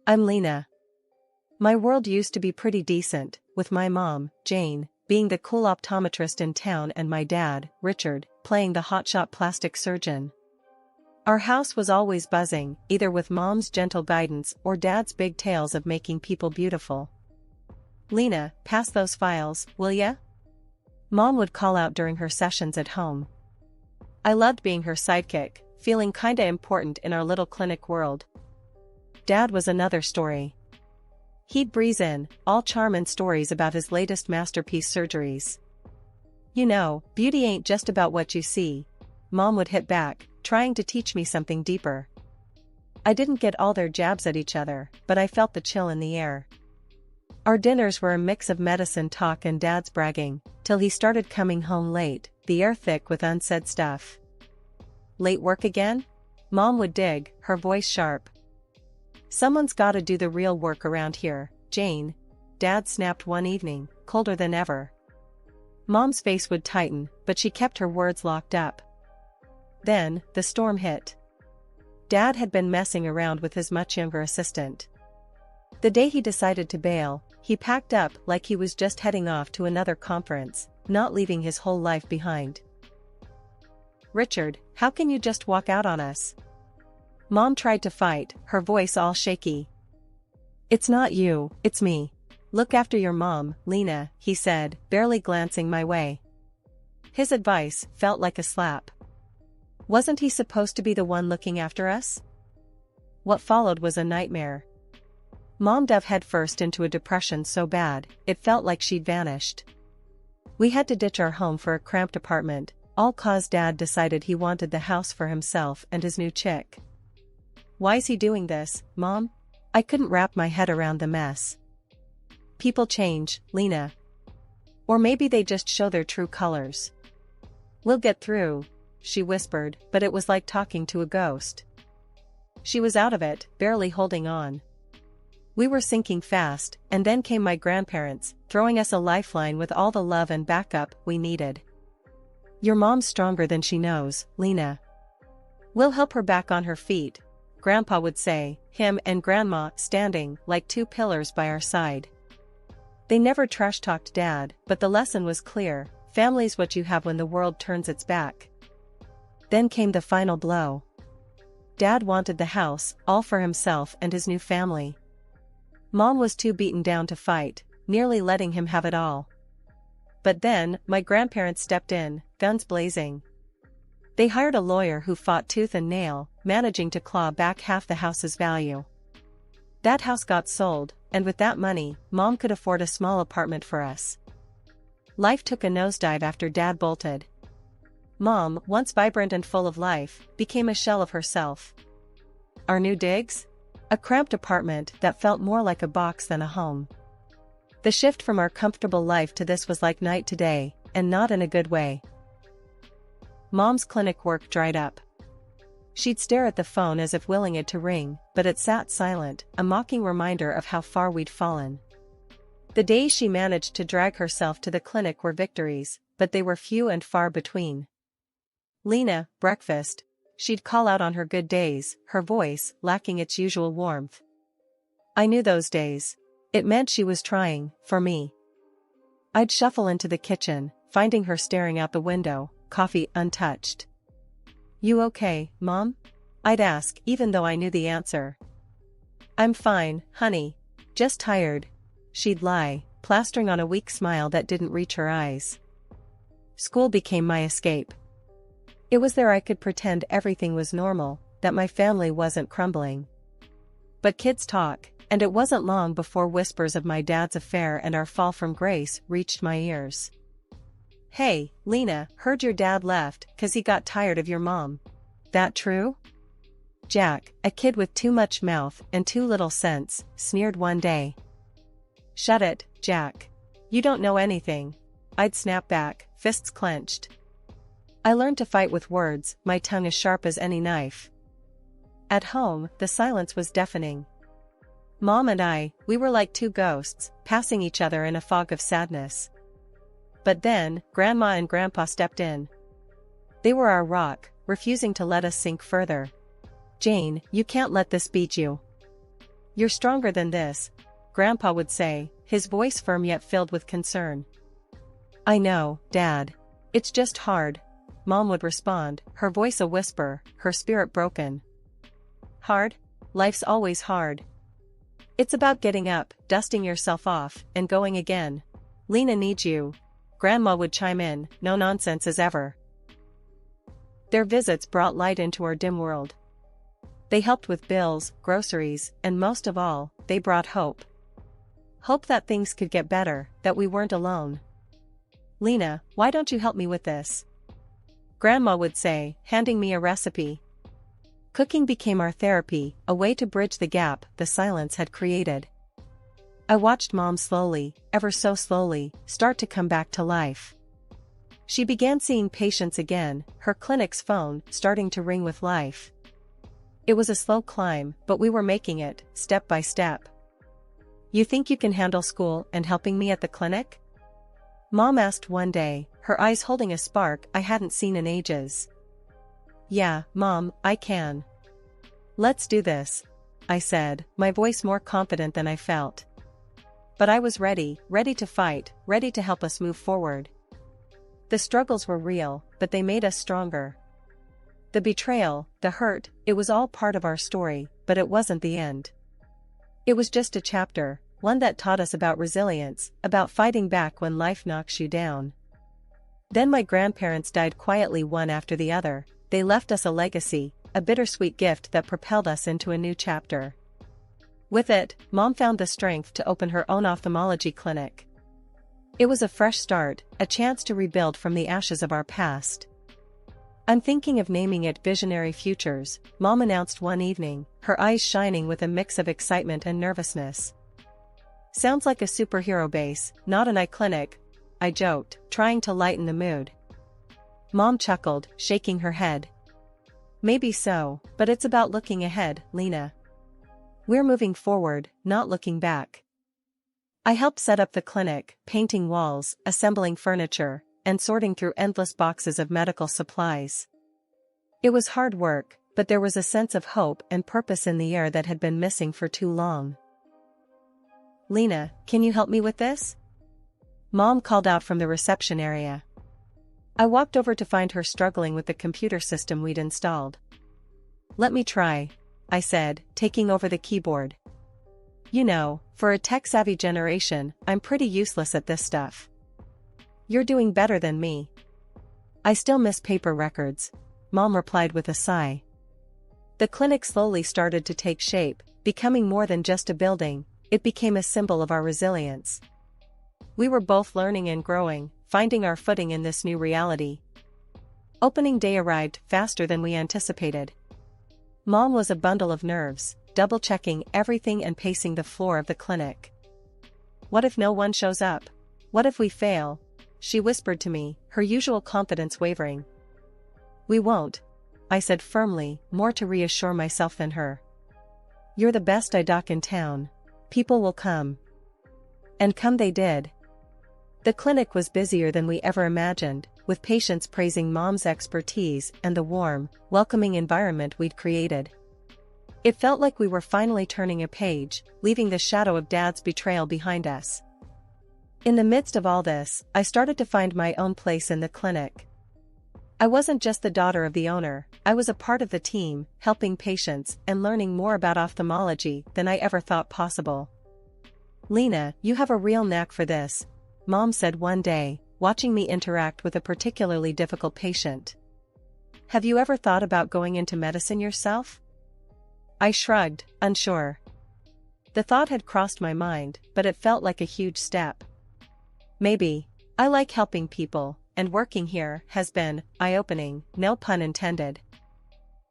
I'm Lina. My world used to be pretty decent, with my mom, Jane, being the cool optometrist in town and my dad, Richard, playing the hotshot plastic surgeon. Our house was always buzzing, either with mom's gentle guidance or dad's big tales of making people beautiful. Lina, pass those files, will ya? Mom would call out during her sessions at home. I loved being her sidekick, feeling kinda important in our little clinic world. Dad was another story. He'd breeze in, all charm and stories about his latest masterpiece surgeries. You know, beauty ain't just about what you see. Mom would hit back, trying to teach me something deeper. I didn't get all their jabs at each other, but I felt the chill in the air. Our dinners were a mix of medicine talk and Dad's bragging, till he started coming home late, the air thick with unsaid stuff. Late work again? Mom would dig, her voice sharp. Someone's gotta do the real work around here, Jane. Dad snapped one evening, colder than ever. Mom's face would tighten, but she kept her words locked up. Then, the storm hit. Dad had been messing around with his much younger assistant. The day he decided to bail, he packed up like he was just heading off to another conference, not leaving his whole life behind. Richard, how can you just walk out on us? Mom tried to fight, her voice all shaky. It's not you, it's me. Look after your mom, Lina, he said, barely glancing my way. His advice felt like a slap. Wasn't he supposed to be the one looking after us? What followed was a nightmare. Mom dove headfirst into a depression so bad, it felt like she'd vanished. We had to ditch our home for a cramped apartment, all cause Dad decided he wanted the house for himself and his new chick. Why's he doing this, Mom? I couldn't wrap my head around the mess. People change, Lina. Or maybe they just show their true colors. We'll get through, she whispered, but it was like talking to a ghost. She was out of it, barely holding on. We were sinking fast, and then came my grandparents, throwing us a lifeline with all the love and backup we needed. Your mom's stronger than she knows, Lina. We'll help her back on her feet, Grandpa would say, him and Grandma standing like two pillars by our side. They never trash-talked Dad, but the lesson was clear, family's what you have when the world turns its back. Then came the final blow. Dad wanted the house, all for himself and his new family. Mom was too beaten down to fight, nearly letting him have it all. But then, my grandparents stepped in, guns blazing. They hired a lawyer who fought tooth and nail, managing to claw back half the house's value. That house got sold, and with that money, Mom could afford a small apartment for us. Life took a nosedive after Dad bolted. Mom, once vibrant and full of life, became a shell of herself. Our new digs? A cramped apartment that felt more like a box than a home. The shift from our comfortable life to this was like night to day, and not in a good way. Mom's clinic work dried up. She'd stare at the phone as if willing it to ring, but it sat silent, a mocking reminder of how far we'd fallen. The days she managed to drag herself to the clinic were victories, but they were few and far between. Lina, breakfast. She'd call out on her good days, her voice lacking its usual warmth. I knew those days. It meant she was trying, for me. I'd shuffle into the kitchen, finding her staring out the window, coffee untouched. You okay, Mom? I'd ask, even though I knew the answer. I'm fine, honey. Just tired. She'd lie, plastering on a weak smile that didn't reach her eyes. School became my escape. It was there I could pretend everything was normal, that my family wasn't crumbling. But kids talk, and it wasn't long before whispers of my dad's affair and our fall from grace reached my ears. Hey, Lina, heard your dad left 'cause he got tired of your mom. That true? Jack, a kid with too much mouth and too little sense, sneered one day. Shut it, Jack. You don't know anything. I'd snap back, fists clenched. I learned to fight with words, my tongue as sharp as any knife. At home, the silence was deafening. Mom and we were like two ghosts, passing each other in a fog of sadness. But then, Grandma and Grandpa stepped in. They were our rock, refusing to let us sink further. Jane, you can't let this beat you. You're stronger than this, Grandpa would say, his voice firm yet filled with concern. I know, Dad. It's just hard, Mom would respond, her voice a whisper, her spirit broken. Hard? Life's always hard. It's about getting up, dusting yourself off, and going again. Lina needs you. Grandma would chime in, no nonsense as ever. Their visits brought light into our dim world. They helped with bills, groceries, and most of all, they brought hope. Hope that things could get better, that we weren't alone. Lina, why don't you help me with this? Grandma would say, handing me a recipe. Cooking became our therapy, a way to bridge the gap the silence had created. I watched Mom slowly, ever so slowly, start to come back to life. She began seeing patients again, her clinic's phone starting to ring with life. It was a slow climb, but we were making it, step by step. You think you can handle school and helping me at the clinic? Mom asked one day, her eyes holding a spark I hadn't seen in ages. Yeah, Mom, I can. Let's do this, I said, my voice more confident than I felt. But I was ready to fight, ready to help us move forward. The struggles were real, but they made us stronger. The betrayal, the hurt, it was all part of our story, but it wasn't the end. It was just a chapter, one that taught us about resilience, about fighting back when life knocks you down. Then my grandparents died quietly one after the other. They left us a legacy, a bittersweet gift that propelled us into a new chapter. With it, Mom found the strength to open her own ophthalmology clinic. It was a fresh start, a chance to rebuild from the ashes of our past. I'm thinking of naming it Visionary Futures, Mom announced one evening, her eyes shining with a mix of excitement and nervousness. Sounds like a superhero base, not an eye clinic, I joked, trying to lighten the mood. Mom chuckled, shaking her head. Maybe so, but it's about looking ahead, Lina. We're moving forward, not looking back. I helped set up the clinic, painting walls, assembling furniture, and sorting through endless boxes of medical supplies. It was hard work, but there was a sense of hope and purpose in the air that had been missing for too long. Lina, can you help me with this? Mom called out from the reception area. I walked over to find her struggling with the computer system we'd installed. Let me try, I said, taking over the keyboard. You know, for a tech-savvy generation, I'm pretty useless at this stuff. You're doing better than me. I still miss paper records, Mom replied with a sigh. The clinic slowly started to take shape, becoming more than just a building, it became a symbol of our resilience. We were both learning and growing, finding our footing in this new reality. Opening day arrived faster than we anticipated. Mom was a bundle of nerves, double-checking everything and pacing the floor of the clinic. What if no one shows up? What if we fail? She whispered to me, her usual confidence wavering. We won't, I said firmly, more to reassure myself than her. You're the best eye doc in town. People will come. And come they did. The clinic was busier than we ever imagined, with patients praising Mom's expertise and the warm, welcoming environment we'd created. It felt like we were finally turning a page, leaving the shadow of Dad's betrayal behind us. In the midst of all this, I started to find my own place in the clinic. I wasn't just the daughter of the owner, I was a part of the team, helping patients and learning more about ophthalmology than I ever thought possible. Lina, you have a real knack for this, Mom said one day, watching me interact with a particularly difficult patient. Have you ever thought about going into medicine yourself? I shrugged, unsure. The thought had crossed my mind, but it felt like a huge step. Maybe. I like helping people, and working here has been eye-opening, no pun intended.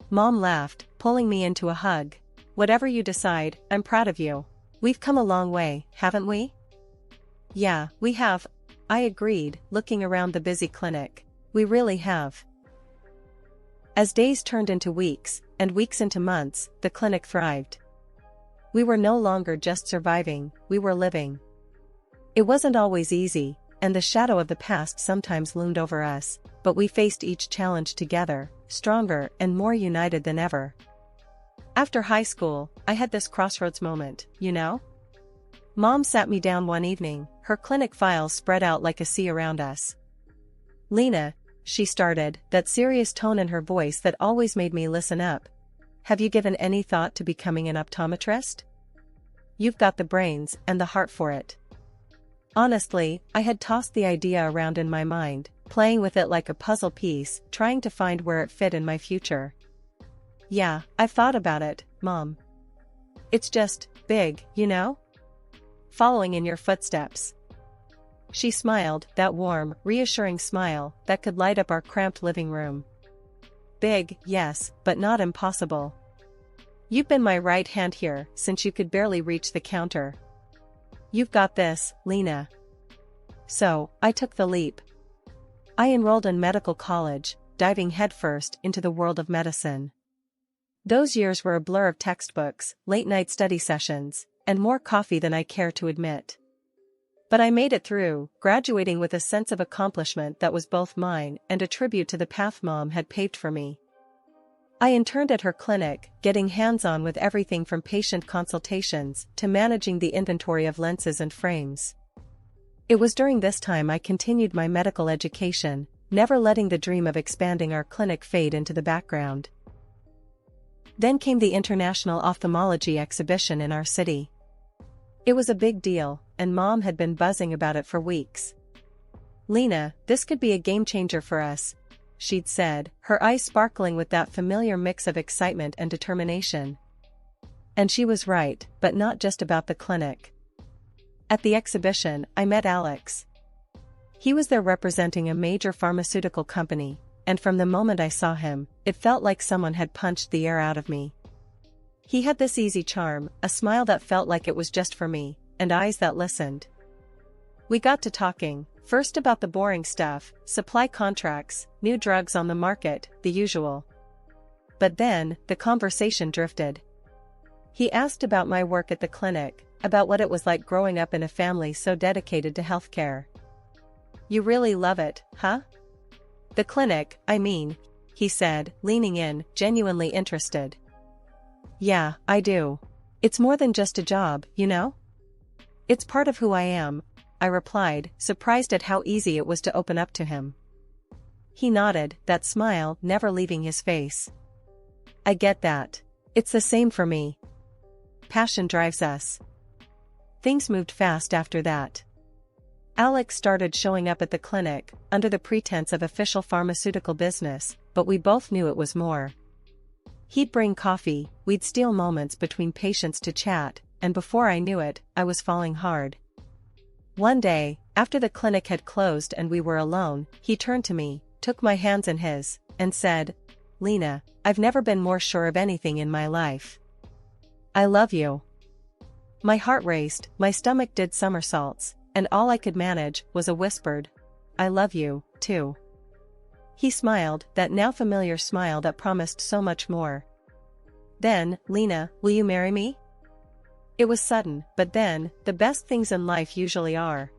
Mom laughed, pulling me into a hug. Whatever you decide, I'm proud of you. We've come a long way, haven't we? Yeah, we have, I agreed, looking around the busy clinic. We really have. As days turned into weeks, and weeks into months, the clinic thrived. We were no longer just surviving, we were living. It wasn't always easy, and the shadow of the past sometimes loomed over us, but we faced each challenge together, stronger and more united than ever. After high school, I had this crossroads moment, you know? Mom sat me down one evening, her clinic files spread out like a sea around us. Lina, she started, that serious tone in her voice that always made me listen up. Have you given any thought to becoming an optometrist? You've got the brains and the heart for it. Honestly, I had tossed the idea around in my mind, playing with it like a puzzle piece, trying to find where it fit in my future. Yeah, I've thought about it, Mom. It's just big, you know? Following in your footsteps. She smiled, that warm, reassuring smile that could light up our cramped living room. Big, yes, but not impossible. You've been my right hand here since you could barely reach the counter. You've got this, Lina. So, I took the leap. I enrolled in medical college, diving headfirst into the world of medicine. Those years were a blur of textbooks, late-night study sessions, and more coffee than I care to admit. But I made it through, graduating with a sense of accomplishment that was both mine and a tribute to the path Mom had paved for me. I interned at her clinic, getting hands-on with everything from patient consultations to managing the inventory of lenses and frames. It was during this time I continued my medical education, never letting the dream of expanding our clinic fade into the background. Then came the International Ophthalmology Exhibition in our city. It was a big deal, and Mom had been buzzing about it for weeks. Lina, this could be a game-changer for us, she'd said, her eyes sparkling with that familiar mix of excitement and determination. And she was right, but not just about the clinic. At the exhibition, I met Alex. He was there representing a major pharmaceutical company, and from the moment I saw him, it felt like someone had punched the air out of me. He had this easy charm, a smile that felt like it was just for me, and eyes that listened. We got to talking, first about the boring stuff, supply contracts, new drugs on the market, the usual. But then, the conversation drifted. He asked about my work at the clinic, about what it was like growing up in a family so dedicated to healthcare. You really love it, huh? The clinic, I mean, he said, leaning in, genuinely interested. Yeah, I do. It's more than just a job, you know? It's part of who I am, I replied, surprised at how easy it was to open up to him. He nodded, that smile never leaving his face. I get that. It's the same for me. Passion drives us. Things moved fast after that. Alex started showing up at the clinic, under the pretense of official pharmaceutical business, but we both knew it was more. He'd bring coffee, we'd steal moments between patients to chat, and before I knew it, I was falling hard. One day, after the clinic had closed and we were alone, he turned to me, took my hands in his, and said, Lina, I've never been more sure of anything in my life. I love you. My heart raced, my stomach did somersaults, and all I could manage was a whispered, I love you, too. He smiled, that now familiar smile that promised so much more. Then, Lina, will you marry me? It was sudden, but then, the best things in life usually are.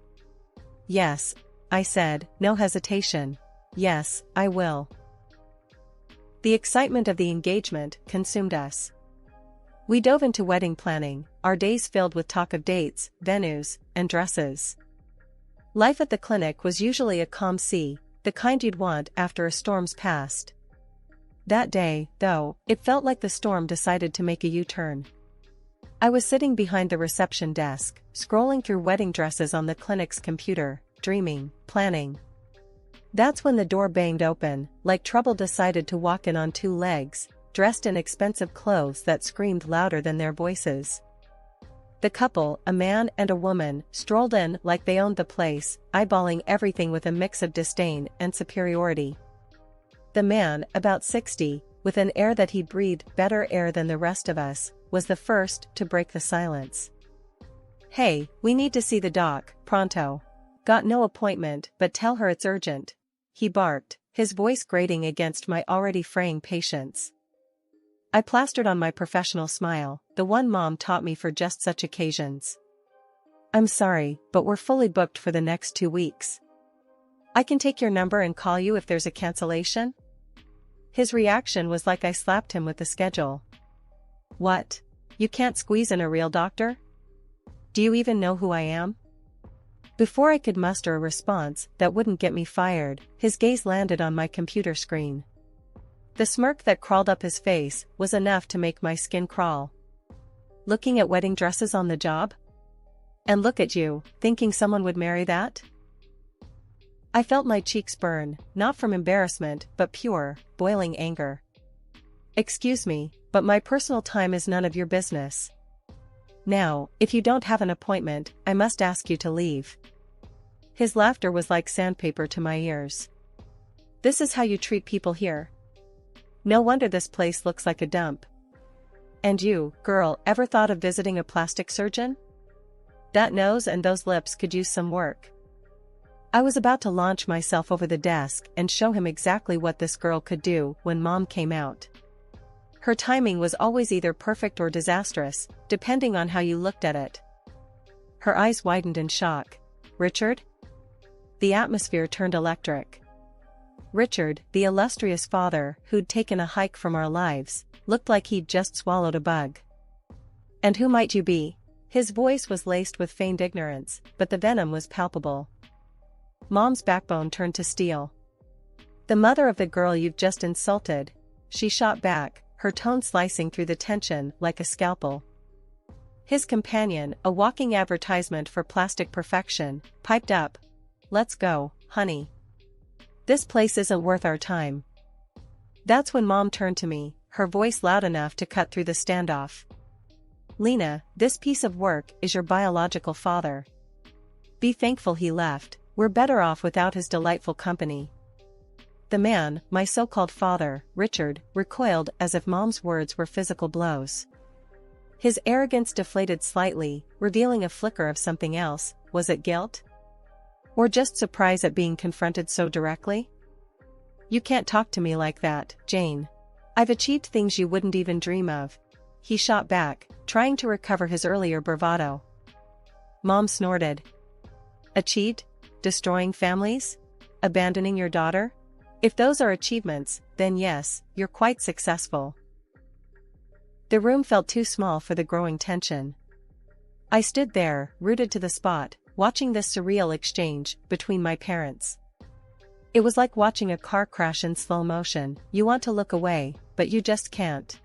Yes, I said, no hesitation. Yes, I will. The excitement of the engagement consumed us. We dove into wedding planning, our days filled with talk of dates, venues, and dresses. Life at the clinic was usually a calm sea, the kind you'd want after a storm's passed. That day, though, it felt like the storm decided to make a U-turn. I was sitting behind the reception desk, scrolling through wedding dresses on the clinic's computer, dreaming, planning. That's when the door banged open, like trouble decided to walk in on two legs, dressed in expensive clothes that screamed louder than their voices. The couple, a man and a woman, strolled in like they owned the place, eyeballing everything with a mix of disdain and superiority. The man, about 60, with an air that he breathed better air than the rest of us, was the first to break the silence. Hey, we need to see the doc, pronto. Got no appointment, but tell her it's urgent. He barked, his voice grating against my already fraying patience. I plastered on my professional smile, the one Mom taught me for just such occasions. I'm sorry, but we're fully booked for the next 2 weeks. I can take your number and call you if there's a cancellation? His reaction was like I slapped him with the schedule. What? You can't squeeze in a real doctor? Do you even know who I am? Before I could muster a response that wouldn't get me fired, his gaze landed on my computer screen. The smirk that crawled up his face was enough to make my skin crawl. Looking at wedding dresses on the job? And look at you, thinking someone would marry that? I felt my cheeks burn, not from embarrassment but pure, boiling anger. Excuse me, but my personal time is none of your business. Now, if you don't have an appointment, I must ask you to leave. His laughter was like sandpaper to my ears. This is how you treat people here? No wonder this place looks like a dump. And you, girl, ever thought of visiting a plastic surgeon? That nose and those lips could use some work. I was about to launch myself over the desk and show him exactly what this girl could do when Mom came out. Her timing was always either perfect or disastrous, depending on how you looked at it. Her eyes widened in shock. Richard? The atmosphere turned electric. Richard, the illustrious father who'd taken a hike from our lives, looked like he'd just swallowed a bug. And who might you be? His voice was laced with feigned ignorance, but the venom was palpable. Mom's backbone turned to steel. The mother of the girl you've just insulted, she shot back, her tone slicing through the tension like a scalpel. His companion, a walking advertisement for plastic perfection, piped up. Let's go, honey. This place isn't worth our time. That's when Mom turned to me, her voice loud enough to cut through the standoff. Lina, this piece of work is your biological father. Be thankful he left, we're better off without his delightful company. The man, my so-called father, Richard, recoiled as if Mom's words were physical blows. His arrogance deflated slightly, revealing a flicker of something else. Was it guilt? Or just surprise at being confronted so directly? You can't talk to me like that, Jane. I've achieved things you wouldn't even dream of. He shot back, trying to recover his earlier bravado. Mom snorted. Achieved? Destroying families? Abandoning your daughter? If those are achievements, then yes, you're quite successful. The room felt too small for the growing tension. I stood there, rooted to the spot, watching this surreal exchange between my parents. It was like watching a car crash in slow motion. You want to look away, but you just can't.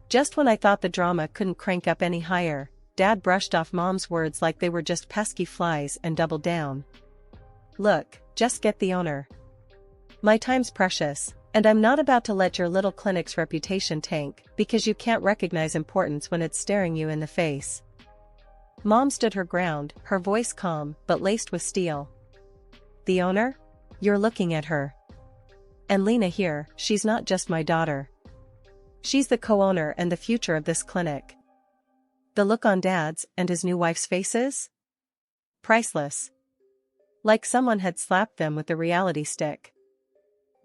Just when I thought the drama couldn't crank up any higher, Dad brushed off Mom's words like they were just pesky flies and doubled down. Look, just get the owner. My time's precious, and I'm not about to let your little clinic's reputation tank because you can't recognize importance when it's staring you in the face. Mom stood her ground, her voice calm but laced with steel. The owner? You're looking at her. And Lina here, she's not just my daughter. She's the co-owner and the future of this clinic. The look on Dad's and his new wife's faces? Priceless. Like someone had slapped them with the reality stick.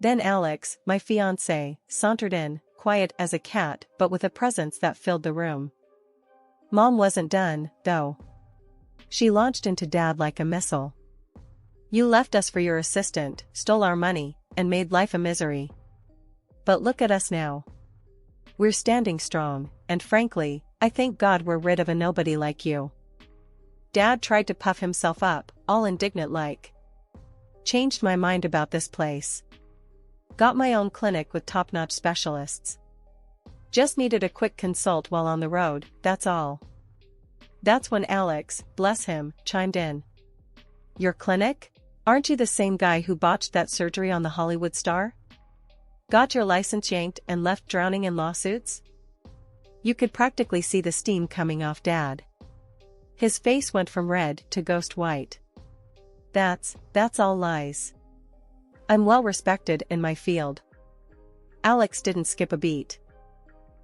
Then Alex, my fiancé, sauntered in, quiet as a cat but with a presence that filled the room. Mom wasn't done, though. She launched into Dad like a missile. You left us for your assistant, stole our money, and made life a misery. But look at us now. We're standing strong, and frankly, I thank God we're rid of a nobody like you. Dad tried to puff himself up, all indignant like. Changed my mind about this place. Got my own clinic with top-notch specialists. Just needed a quick consult while on the road, that's all. That's when Alex, bless him, chimed in. Your clinic? Aren't you the same guy who botched that surgery on the Hollywood star? Got your license yanked and left drowning in lawsuits? You could practically see the steam coming off Dad. His face went from red to ghost white. That's all lies. I'm well respected in my field. Alex didn't skip a beat.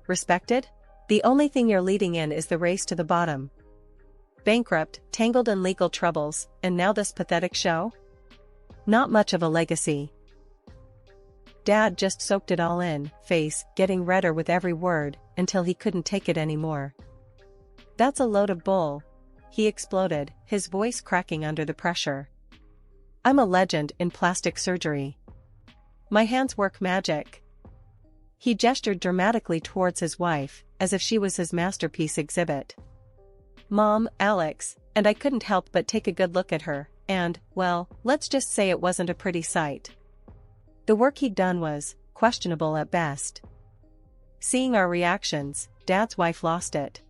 Respected? The only thing you're leading in is the race to the bottom. Bankrupt, tangled in legal troubles, and now this pathetic show? Not much of a legacy. Dad just soaked it all in, face getting redder with every word, until he couldn't take it anymore. That's a load of bull. He exploded, his voice cracking under the pressure. I'm a legend in plastic surgery. My hands work magic. He gestured dramatically towards his wife, as if she was his masterpiece exhibit. Mom, Alex, and I couldn't help but take a good look at her, and, well, let's just say it wasn't a pretty sight. The work he'd done was questionable at best. Seeing our reactions, Dad's wife lost it.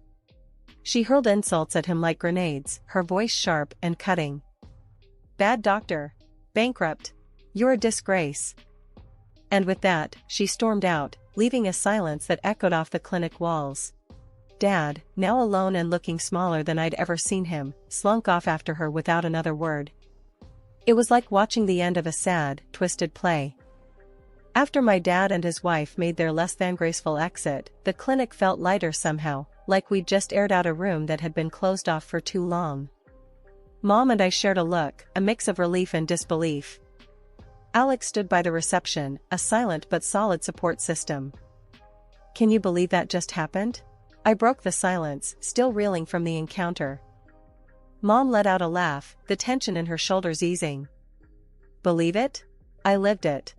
She hurled insults at him like grenades, her voice sharp and cutting. "Bad doctor. Bankrupt. You're a disgrace." And with that, she stormed out, leaving a silence that echoed off the clinic walls. Dad, now alone and looking smaller than I'd ever seen him, slunk off after her without another word. It was like watching the end of a sad, twisted play. After my dad and his wife made their less than graceful exit, the clinic felt lighter somehow, like we'd just aired out a room that had been closed off for too long. Mom and I shared a look, a mix of relief and disbelief. Alex stood by the reception, a silent but solid support system. "Can you believe that just happened?" I broke the silence, still reeling from the encounter. Mom let out a laugh, the tension in her shoulders easing. "Believe it? I lived it.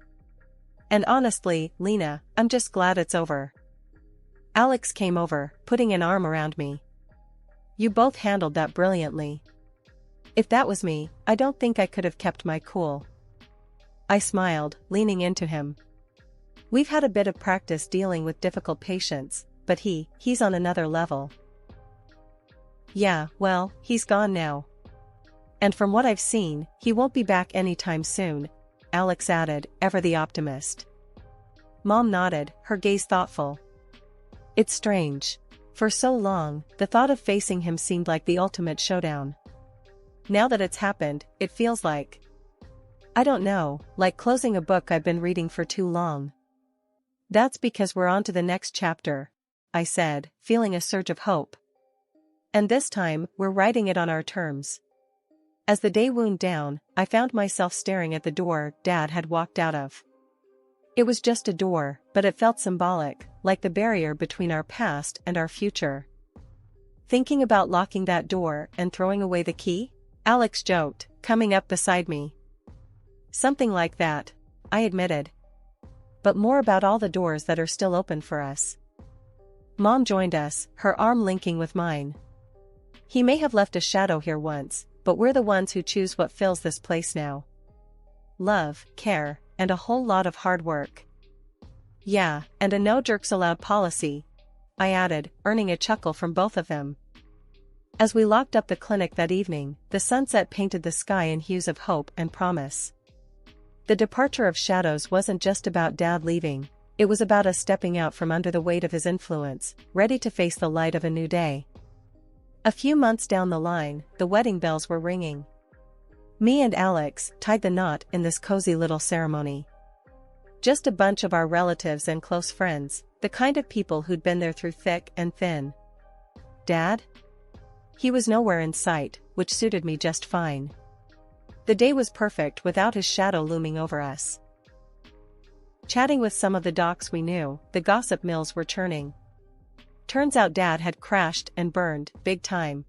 And honestly, Lina, I'm just glad it's over." Alex came over, putting an arm around me. "You both handled that brilliantly. If that was me, I don't think I could have kept my cool." I smiled, leaning into him. "We've had a bit of practice dealing with difficult patients, but he's on another level." "Yeah, well, he's gone now. And from what I've seen, he won't be back anytime soon," Alex added, ever the optimist. Mom nodded, her gaze thoughtful. "It's strange. For so long, the thought of facing him seemed like the ultimate showdown. Now that it's happened, it feels like, I don't know, like closing a book I've been reading for too long." "That's because we're on to the next chapter," I said, feeling a surge of hope. "And this time, we're writing it on our terms." As the day wound down, I found myself staring at the door Dad had walked out of. It was just a door, but it felt symbolic, like the barrier between our past and our future. "Thinking about locking that door and throwing away the key?" Alex joked, coming up beside me. "Something like that," I admitted. "But more about all the doors that are still open for us." Mom joined us, her arm linking with mine. "He may have left a shadow here once, but we're the ones who choose what fills this place now. Love, care, and a whole lot of hard work." "Yeah, and a no jerks allowed policy," I added, earning a chuckle from both of them. As we locked up the clinic that evening, the sunset painted the sky in hues of hope and promise. The departure of shadows wasn't just about Dad leaving, it was about us stepping out from under the weight of his influence, ready to face the light of a new day. A few months down the line, the wedding bells were ringing. Me and Alex tied the knot in this cozy little ceremony. Just a bunch of our relatives and close friends, the kind of people who'd been there through thick and thin. Dad? He was nowhere in sight, which suited me just fine. The day was perfect without his shadow looming over us. Chatting with some of the docs we knew, the gossip mills were churning. Turns out Dad had crashed and burned, big time.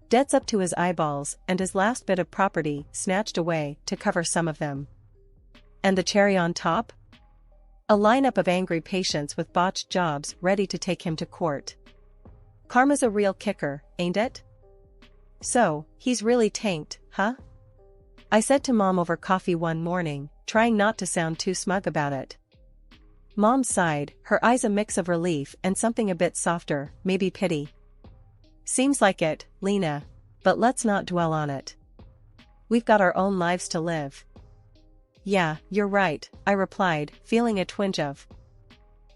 Debts up to his eyeballs, and his last bit of property snatched away to cover some of them. And the cherry on top? A lineup of angry patients with botched jobs ready to take him to court. Karma's a real kicker, ain't it? "So, he's really tanked, huh?" I said to Mom over coffee one morning, trying not to sound too smug about it. Mom sighed, her eyes a mix of relief and something a bit softer, maybe pity. "Seems like it, Lina. But let's not dwell on it. We've got our own lives to live." "Yeah, you're right," I replied, feeling a twinge of,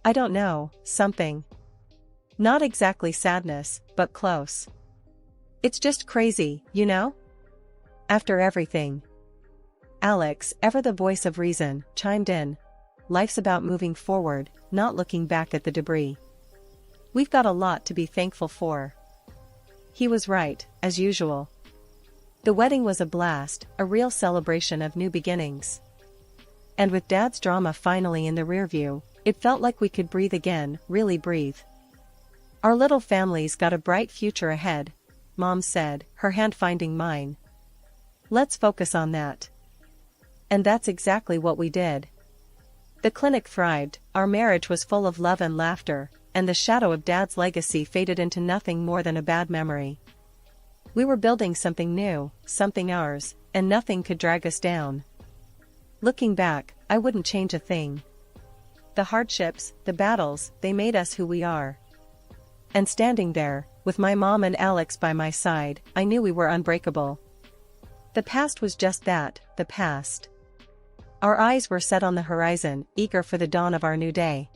I don't know, something. Not exactly sadness, but close. "It's just crazy, you know? After everything." Alex, ever the voice of reason, chimed in. "Life's about moving forward, not looking back at the debris. We've got a lot to be thankful for." He was right, as usual. The wedding was a blast, a real celebration of new beginnings. And with Dad's drama finally in the rearview, it felt like we could breathe again, really breathe. "Our little family's got a bright future ahead," Mom said, her hand finding mine. "Let's focus on that." And that's exactly what we did. The clinic thrived, Our marriage was full of love and laughter, and the shadow of Dad's legacy faded into nothing more than a bad memory. We were building something new, something ours, and nothing could drag us down. Looking back, I wouldn't change a thing. The hardships, the battles, they made us who we are. And standing there, with my mom and Alex by my side, I knew we were unbreakable. The past was just that, the past. Our eyes were set on the horizon, eager for the dawn of our new day.